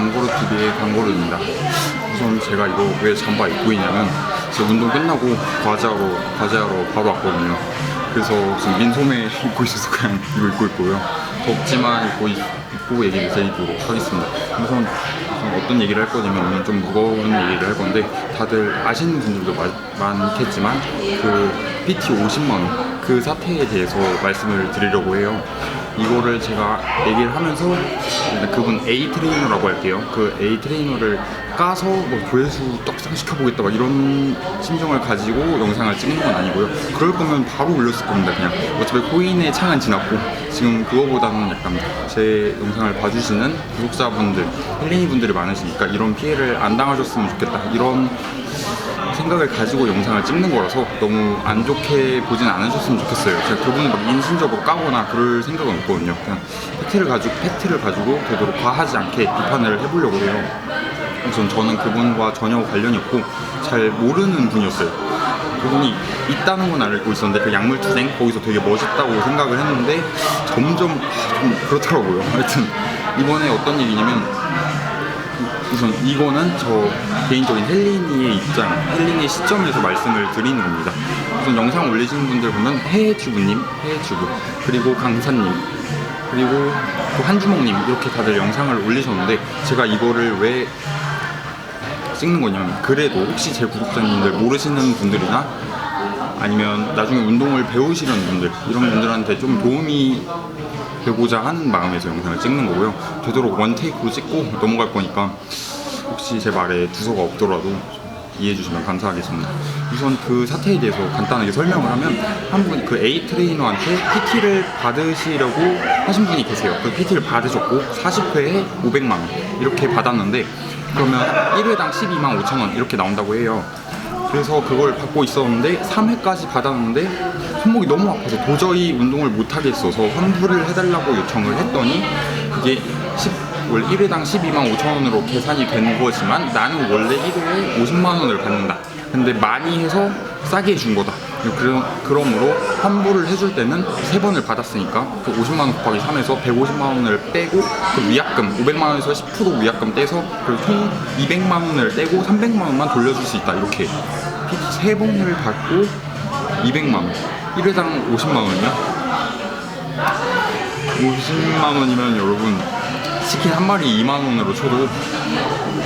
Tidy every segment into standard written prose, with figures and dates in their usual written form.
강고루 TV의 강고루입니다. 우선 제가 이거 왜 잠바 입고 있냐면 제가 운동 끝나고 과제하러 바로 왔거든요. 그래서 지금 민소매 입고 있어서 그냥 이거 입고 있고요. 덥지만 입고 얘기를 드리도록 하겠습니다. 우선 어떤 얘기를 할 거냐면 오늘 좀 무거운 얘기를 할 건데 다들 아시는 분들도 많겠지만 그 PT 50만원 그 사태에 대해서 말씀을 드리려고 해요. 이거를 제가 얘기를 하면서 그분 A 트레이너라고 할게요. 그 A 트레이너를 까서 뭐 조회수 떡상시켜보겠다 막 이런 심정을 가지고 영상을 찍는 건 아니고요. 그럴 거면 바로 올렸을 겁니다. 그냥 어차피 코인의 창은 지났고 지금 그거보다는 약간 제 영상을 봐주시는 구독자분들, 헬린이 분들이 많으시니까 이런 피해를 안 당하셨으면 좋겠다 이런 생각을 가지고 영상을 찍는 거라서 너무 안 좋게 보진 않으셨으면 좋겠어요. 제가 그분을 막 인신적으로 까거나 그럴 생각은 없거든요. 그냥 팩트를 가지고 되도록 과하지 않게 비판을 해보려고 해요. 우선 저는 그분과 전혀 관련이 없고 잘 모르는 분이었어요. 그분이 있다는 건 알고 있었는데 그 약물투쟁 거기서 되게 멋있다고 생각을 했는데 점점 좀 그렇더라고요. 하여튼 이번에 어떤 얘기냐면 우선 이거는 저 개인적인 헬린이의 입장, 헬린이의 시점에서 말씀을 드리는 겁니다. 우선 영상 올리시는 분들 보면 해외튜브, 그리고 강사님, 그리고 또 한주먹님 이렇게 다들 영상을 올리셨는데 제가 이거를 왜 찍는 거냐면 그래도 혹시 제 구독자님들 모르시는 분들이나 아니면 나중에 운동을 배우시려는 분들 이런 분들한테 좀 도움이 되고자 하는 마음에서 영상을 찍는 거고요. 되도록 원테이크로 찍고 넘어갈 거니까 혹시 제 말에 두서가 없더라도 이해해 주시면 감사하겠습니다. 우선 그 사태에 대해서 간단하게 설명을 하면 한 분 그 A 트레이너한테 PT를 받으시려고 하신 분이 계세요. 그 PT를 받으셨고 40회에 500만 원 이렇게 받았는데 그러면 1회당 12만 5천 원 이렇게 나온다고 해요. 그래서 그걸 받고 있었는데 3회까지 받았는데 손목이 너무 아파서 도저히 운동을 못하겠어서 환불을 해달라고 요청을 했더니 그게 원래 1회당 12만 5천 원으로 계산이 된 거지만 나는 원래 1회에 50만 원을 받는다. 근데 많이 해서 싸게 해준 거다. 그러므로 환불을 해줄 때는 3번을 받았으니까 그 50만 원 곱하기 3에서 150만 원을 빼고 그 위약금 500만 원에서 10% 위약금 떼서 그리고 총 200만 원을 떼고 300만 원만 돌려줄 수 있다. 이렇게 PT 3번을 받고 200만 원 1회당 50만 원이야? 50만 원이면 여러분 치킨 한 마리 2만 원으로 쳐도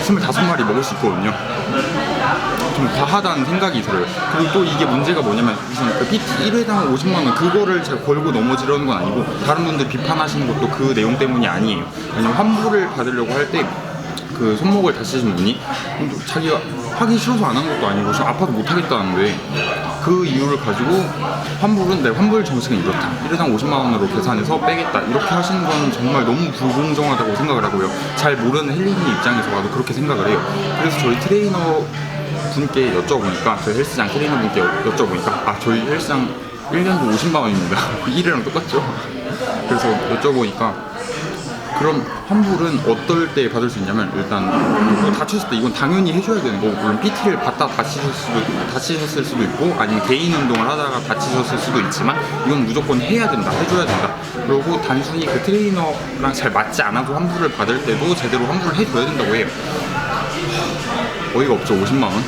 25마리 먹을 수 있거든요. 좀 과하다는 생각이 들어요. 그리고 또 이게 문제가 뭐냐면 우선 그 PT 1회당 50만 원 그거를 제가 걸고 넘어지려는 건 아니고 다른 분들 비판하시는 것도 그 내용 때문이 아니에요. 왜냐면 환불을 받으려고 할 때 그 손목을 다치신 분이 자기가 하기 싫어서 안 한 것도 아니고 저 아파도 못 하겠다는데 그 이유를 가지고 환불은 내 환불 정책은 이렇다. 1회당 50만 원으로 계산해서 빼겠다. 이렇게 하시는 건 정말 너무 불공정하다고 생각을 하고요. 잘 모르는 헬린이 입장에서 봐도 그렇게 생각을 해요. 그래서 저희 트레이너 분께 여쭤보니까 저희 헬스장 트레이너 분께 여쭤보니까 저희 헬스장 1년도 50만 원입니다. 1회랑 똑같죠? 그래서 여쭤보니까 그럼 환불은 어떨 때 받을 수 있냐면 일단 다쳤을 때 이건 당연히 해줘야 되는 거고 물론 PT를 받다 다치셨을 수도 있고 아니면 개인 운동을 하다가 다치셨을 수도 있지만 이건 무조건 해야 된다, 해줘야 된다. 그리고 단순히 그 트레이너랑 잘 맞지 않아도 환불을 받을 때도 제대로 환불을 해줘야 된다고 해요. 어이가 없죠. 50만 원.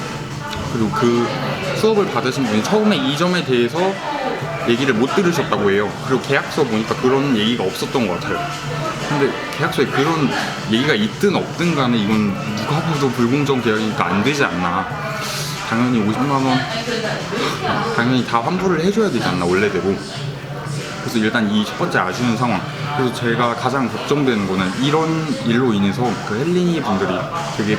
그리고 그 수업을 받으신 분이 처음에 이 점에 대해서 얘기를 못 들으셨다고 해요. 그리고 계약서 보니까 그런 얘기가 없었던 것 같아요. 근데 계약서에 그런 얘기가 있든 없든 간에 이건 누가 봐도 불공정 계약이니까 안 되지 않나. 당연히 50만 원 당연히 다 환불을 해줘야 되지 않나 원래대로. 그래서 일단 이 첫 번째 아쉬운 상황. 그래서 제가 가장 걱정되는 거는 이런 일로 인해서 그 헬린이 분들이 되게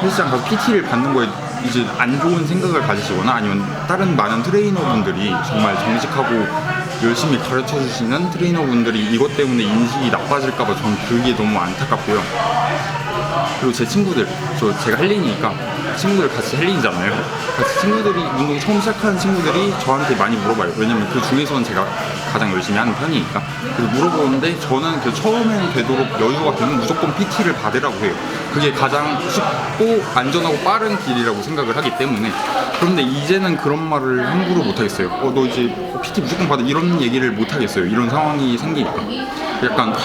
헬스장 가서 PT를 받는 거에 이제 안 좋은 생각을 가지시거나 아니면 다른 많은 트레이너분들이 정말 정직하고 열심히 가르쳐 주시는 트레이너분들이 이것 때문에 인식이 나빠질까봐 저는 그게 너무 안타깝고요. 그리고 제 친구들, 제가 헬린이니까 친구들 같이 헬린이잖아요. 같이 친구들이 운동 처음 시작하는 친구들이 저한테 많이 물어봐요. 왜냐면 그 중에서는 제가 가장 열심히 하는 편이니까. 그래서 물어보는데 저는 그 처음에는 되도록 여유가 되면 무조건 PT를 받으라고 해요. 그게 가장 쉽고 안전하고 빠른 길이라고 생각을 하기 때문에. 그런데 이제는 그런 말을 함부로 못하겠어요. 너 이제 PT 무조건 받아 이런 얘기를 못하겠어요. 이런 상황이 생기니까. 약간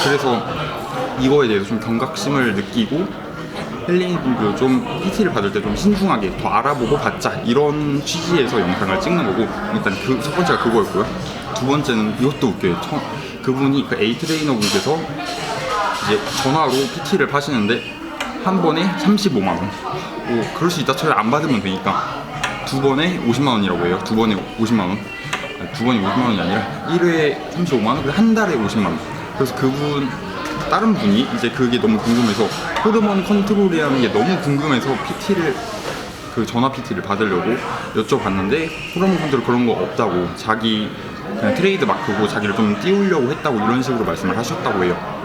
그래서 이거에 대해서 좀 경각심을 느끼고 헬린이분들 좀 PT를 받을 때 좀 신중하게 더 알아보고 받자, 이런 취지에서 영상을 찍는 거고, 일단 그 첫 번째가 그거였고요. 두 번째는 이것도 웃겨요. 그분이 그 A 트레이너 분께서 이제 전화로 PT를 파시는데 한 번에 35만 원. 그럴 수 있다 쳐요. 안 받으면 되니까 두 번에 50만 원이라고 해요. 두 번에 50만 원. 아니, 두 번에 50만 원이 아니라 1회에 35만 원, 그래서 한 달에 50만 원. 그래서 그분 다른 분이 이제 그게 너무 궁금해서, 호르몬 컨트롤이라는 게 너무 궁금해서 PT를, 그 전화 PT를 받으려고 여쭤봤는데 호르몬 컨트롤 그런 거 없다고, 자기 그냥 트레이드 마크고 자기를 좀 띄우려고 했다고, 이런 식으로 말씀을 하셨다고 해요.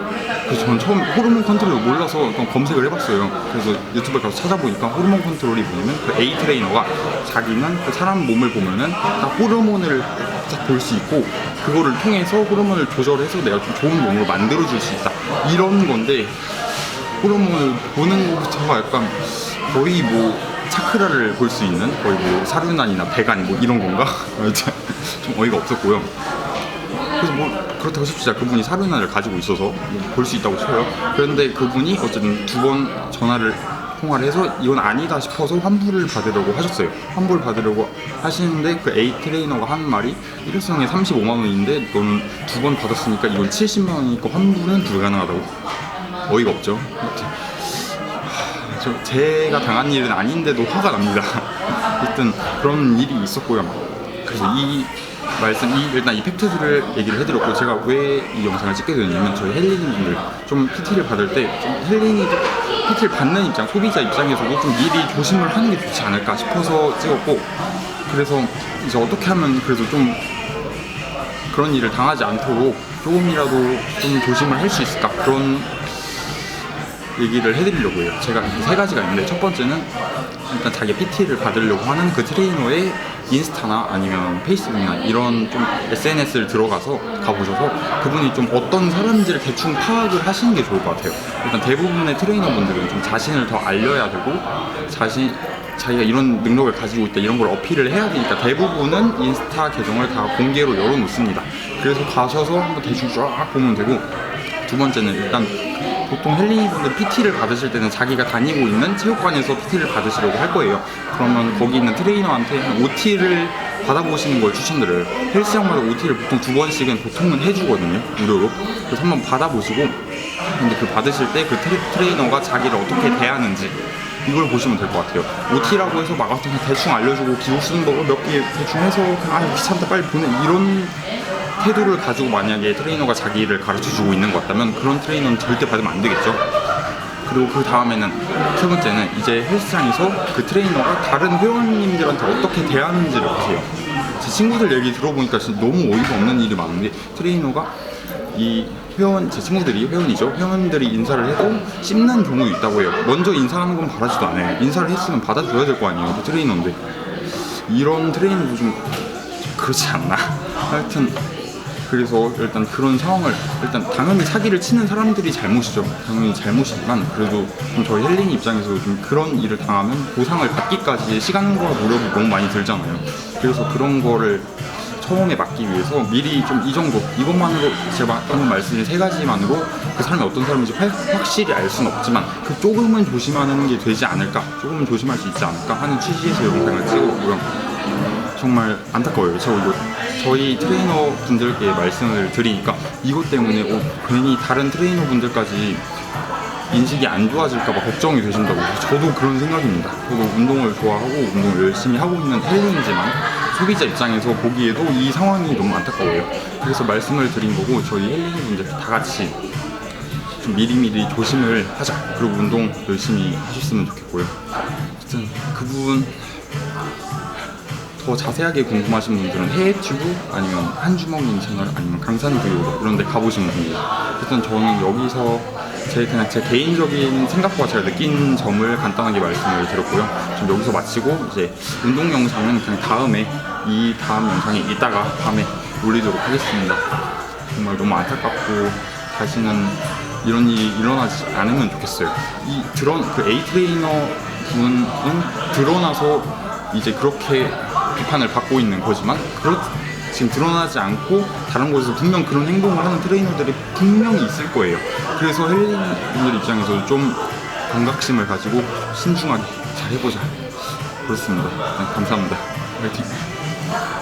그래서 저는 처음 호르몬 컨트롤을 몰라서 어떤 검색을 해봤어요. 그래서 유튜브에 가서 찾아보니까 호르몬 컨트롤이 뭐냐면, 그 A 트레이너가 자기는 그 사람 몸을 보면은 딱 호르몬을 딱 볼 수 있고, 그거를 통해서 호르몬을 조절해서 내가 좀 좋은 몸으로 만들어줄 수 있다, 이런 건데, 호르몬을 보는 것부터가 약간 거의 뭐 차크라를 볼 수 있는, 거의 뭐 사륜안이나 배간 뭐 이런 건가? 좀 어이가 없었고요. 그래서 뭐 그렇다고 칩시다. 그분이 사륜안을 가지고 있어서 볼 수 있다고 쳐요. 그런데 그분이 어쨌든 두 번 통화를 해서 이건 아니다 싶어서 환불을 받으려고 하셨어요. 환불 받으려고 하시는데 그 A 트레이너가 하는 말이, 일회성에 35만 원인데 너는 두 번 받았으니까 이건 70만 원이니까 환불은 불가능하다고. 어이가 없죠. 제가 당한 일은 아닌데도 화가 납니다. 하여튼 그런 일이 있었고요. 그래서 일단 이 팩트들을 얘기를 해드렸고, 제가 왜 이 영상을 찍게 됐냐면, 저희 헬린이분들 좀 PT를 받을 때, 좀 PT를 받는 입장, 소비자 입장에서도 좀 미리 조심을 하는 게 좋지 않을까 싶어서 찍었고, 그래서 이제 어떻게 하면 그래도 좀 그런 일을 당하지 않도록 조금이라도 좀 조심을 할 수 있을까, 그런 얘기를 해드리려고 해요. 제가 세 가지가 있는데, 첫 번째는 일단 자기 PT를 받으려고 하는 그 트레이너의 인스타나 아니면 페이스북이나 이런 좀 SNS를 들어가서 가보셔서 그분이 좀 어떤 사람인지를 대충 파악을 하시는 게 좋을 것 같아요. 일단 대부분의 트레이너분들은 좀 자신을 더 알려야 되고, 자기가 이런 능력을 가지고 있다, 이런 걸 어필을 해야 되니까 대부분은 인스타 계정을 다 공개로 열어놓습니다. 그래서 가셔서 한번 대충 쫙 보면 되고, 두 번째는 일단 보통 헬린이분들 PT를 받으실 때는 자기가 다니고 있는 체육관에서 PT를 받으시려고 할 거예요. 그러면 거기 있는 트레이너한테 OT를 받아보시는 걸 추천드려요. 헬스장마다 OT를 보통 두 번씩은 보통은 해주거든요, 무료로. 그래서 한번 받아보시고, 근데 그 받으실 때 그 트레이너가 자기를 어떻게 대하는지, 이걸 보시면 될 것 같아요. OT라고 해서 막 대충 알려주고 기록 쓰는 거 몇 개 대충 해서 그냥 귀찮다 빨리 보내, 이런 태도를 가지고 만약에 트레이너가 자기를 가르쳐주고 있는 것 같다면 그런 트레이너는 절대 받으면 안 되겠죠. 그리고 그 다음에는, 세 번째는 이제 헬스장에서 그 트레이너가 다른 회원님들한테 어떻게 대하는지를 보세요. 제 친구들 얘기 들어보니까 진짜 너무 어이가 없는 일이 많은데, 트레이너가 제 친구들이 회원이죠. 회원들이 인사를 해도 씹는 경우도 있다고 해요. 먼저 인사하는 건 바라지도 않아요. 인사를 했으면 받아줘야 될 거 아니에요. 그 트레이너인데. 이런 트레이너도 좀 그렇지 않나? 하여튼 그래서 일단 그런 상황을, 일단 당연히 사기를 치는 사람들이 잘못이죠. 당연히 잘못이지만, 그래도 좀 저희 헬린이 입장에서 좀 그런 일을 당하면 보상을 받기까지 시간과 노력이 너무 많이 들잖아요. 그래서 그런 거를 처음에 막기 위해서 미리 좀 이 정도, 이것만으로, 제가 방금 말씀드린 세 가지만으로 그 사람이 어떤 사람인지 확실히 알 수는 없지만, 그 조금은 조심하는 게 되지 않을까, 조금은 조심할 수 있지 않을까 하는 취지에서 영상을 찍었고요. 정말 안타까워요. 저희 트레이너 분들께 말씀을 드리니까 이것 때문에 괜히 다른 트레이너 분들까지 인식이 안 좋아질까봐 걱정이 되신다고. 저도 그런 생각입니다. 저도 운동을 좋아하고 운동을 열심히 하고 있는 헬린이지만 소비자 입장에서 보기에도 이 상황이 너무 안타까워요. 그래서 말씀을 드린 거고, 저희 헬린이 분들 다 같이 좀 미리미리 조심을 하자. 그리고 운동 열심히 하셨으면 좋겠고요. 하여튼 그분 더 자세하게 궁금하신 분들은 해외튜브 아니면 한주먹인 채널 아니면 강산브이로그 이런 데 가보시면 됩니다. 일단 저는 여기서 제 개인적인 생각과 제가 느낀 점을 간단하게 말씀을 드렸고요. 좀 여기서 마치고 이제 운동 영상은 그냥 다음 영상에 이따가 밤에 올리도록 하겠습니다. 정말 너무 안타깝고 다시는 이런 일이 일어나지 않으면 좋겠어요. 그 A 트레이너 분은 드러나서 이제 그렇게 비판을 받고 있는 거지만, 지금 드러나지 않고 다른 곳에서 분명 그런 행동을 하는 트레이너들이 분명히 있을 거예요. 그래서 헬린 분들 입장에서도 좀 경각심을 가지고 신중하게 잘 해보자. 그렇습니다. 네, 감사합니다. 화이팅!